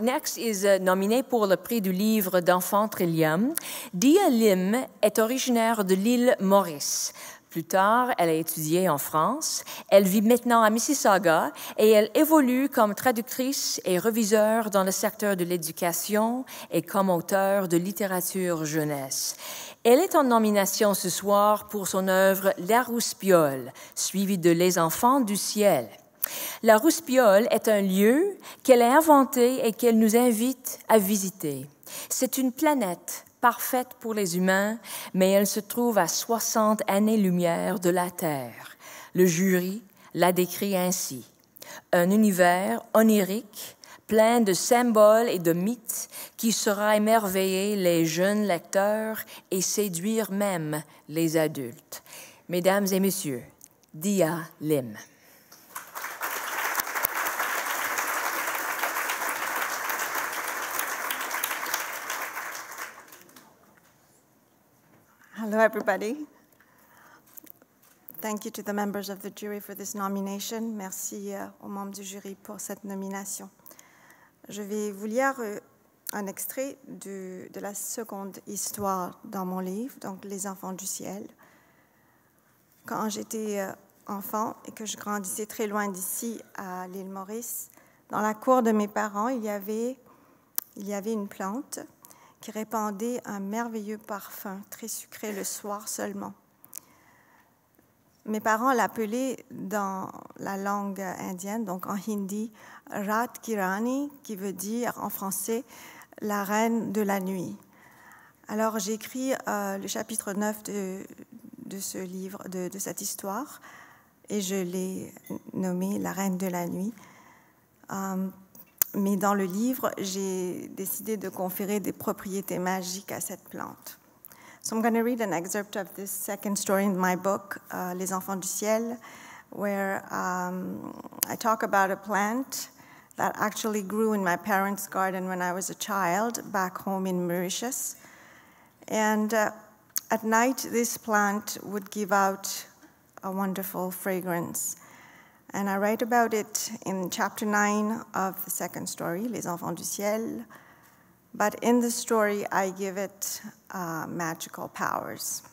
next is nominée pour le prix du livre d'enfant Trillium. Dia Lim est originaire de l'île Maurice. Plus tard, elle a étudié en France. Elle vit maintenant à Mississauga et elle évolue comme traductrice et reviseure dans le secteur de l'éducation et comme auteure de littérature jeunesse. Elle est en nomination ce soir pour son œuvre La Rouspiole, suivie de Les Enfants du ciel. La Rouspiole est un lieu qu'elle a inventé et qu'elle nous invite à visiter. C'est une planète parfaite pour les humains, mais elle se trouve à 60 années-lumière de la Terre. Le jury l'a décrit ainsi. Un univers onirique, plein de symboles et de mythes qui saura émerveiller les jeunes lecteurs et séduire même les adultes. Mesdames et messieurs, Dia Lim. Hello, everybody. Thank you to the members of the jury for this nomination. Merci aux membres du jury pour cette nomination. Je vais vous lire un extrait de la seconde histoire dans mon livre, donc Les Enfants du ciel. Quand j'étais enfant et que je grandissais très loin d'ici, à l'île Maurice, dans la cour de mes parents, il y avait une plante qui répandait un merveilleux parfum, très sucré le soir seulement. Mes parents l'appelaient dans la langue indienne, donc en hindi, Rat Kirani, qui veut dire en français la reine de la nuit. Alors j'ai écrit le chapitre 9 de ce livre, de cette histoire, et je l'ai nommé La reine de la nuit. Mais dans le livre, j'ai décidé de conférer des propriétés magiques à cette plante. So I'm going to read an excerpt of this second story in my book, Les Enfants du ciel, where I talk about a plant that actually grew in my parents' garden when I was a child back home in Mauritius. And at night, this plant would give out a wonderful fragrance. And I write about it in chapter 9 of the second story, Les Enfants du ciel. But in the story, I give it magical powers.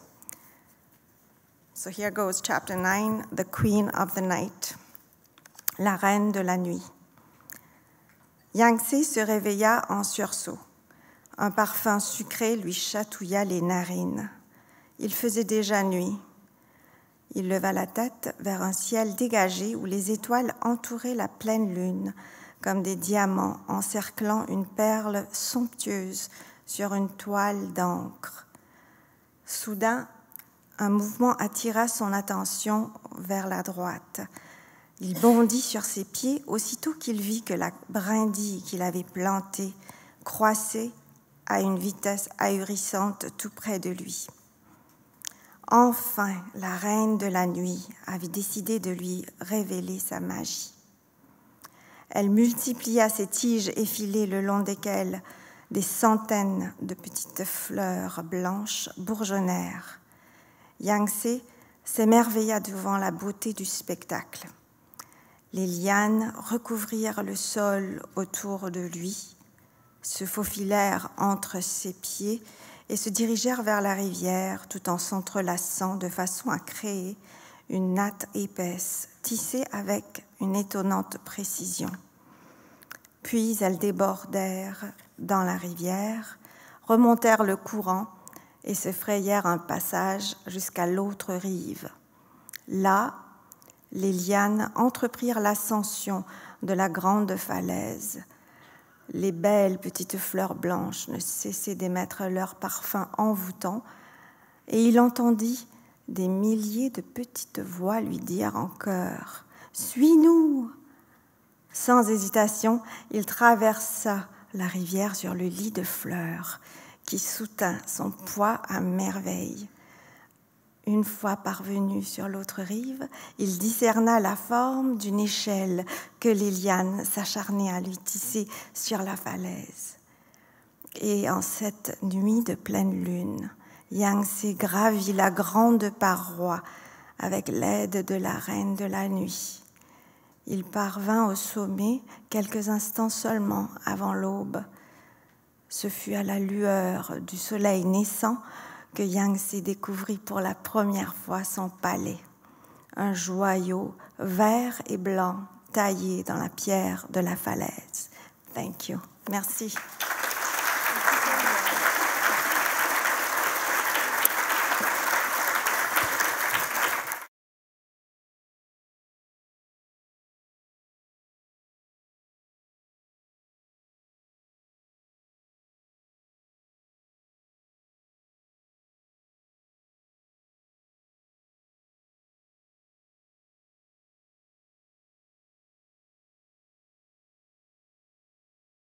So here goes chapter 9, The Queen of the Night, la reine de la nuit. Yangtze se réveilla en sursaut. Un parfum sucré lui chatouilla les narines. Il faisait déjà nuit. Il leva la tête vers un ciel dégagé où les étoiles entouraient la pleine lune, comme des diamants encerclant une perle somptueuse sur une toile d'encre. Soudain, un mouvement attira son attention vers la droite. Il bondit sur ses pieds aussitôt qu'il vit que la brindille qu'il avait plantée croissait à une vitesse ahurissante tout près de lui. Enfin, la reine de la nuit avait décidé de lui révéler sa magie. Elle multiplia ses tiges effilées le long desquelles des centaines de petites fleurs blanches bourgeonnèrent. Yangtze s'émerveilla devant la beauté du spectacle. Les lianes recouvrirent le sol autour de lui, se faufilèrent entre ses pieds et se dirigèrent vers la rivière tout en s'entrelaçant de façon à créer une natte épaisse, tissée avec une étonnante précision. Puis elles débordèrent dans la rivière, remontèrent le courant et se frayèrent un passage jusqu'à l'autre rive. Là, les lianes entreprirent l'ascension de la grande falaise. Les belles petites fleurs blanches ne cessaient d'émettre leur parfum envoûtant, et il entendit des milliers de petites voix lui dire en chœur « Suis-nous !» Sans hésitation, il traversa la rivière sur le lit de fleurs qui soutint son poids à merveille. Une fois parvenu sur l'autre rive, il discerna la forme d'une échelle que les lianes s'acharnaient à lui tisser sur la falaise. Et en cette nuit de pleine lune, Yangtze gravit la grande paroi avec l'aide de la reine de la nuit. il parvint au sommet quelques instants seulement avant l'aube. Ce fut à la lueur du soleil naissant que Yangtze découvrit pour la première fois son palais, un joyau vert et blanc taillé dans la pierre de la falaise. Thank you. Merci.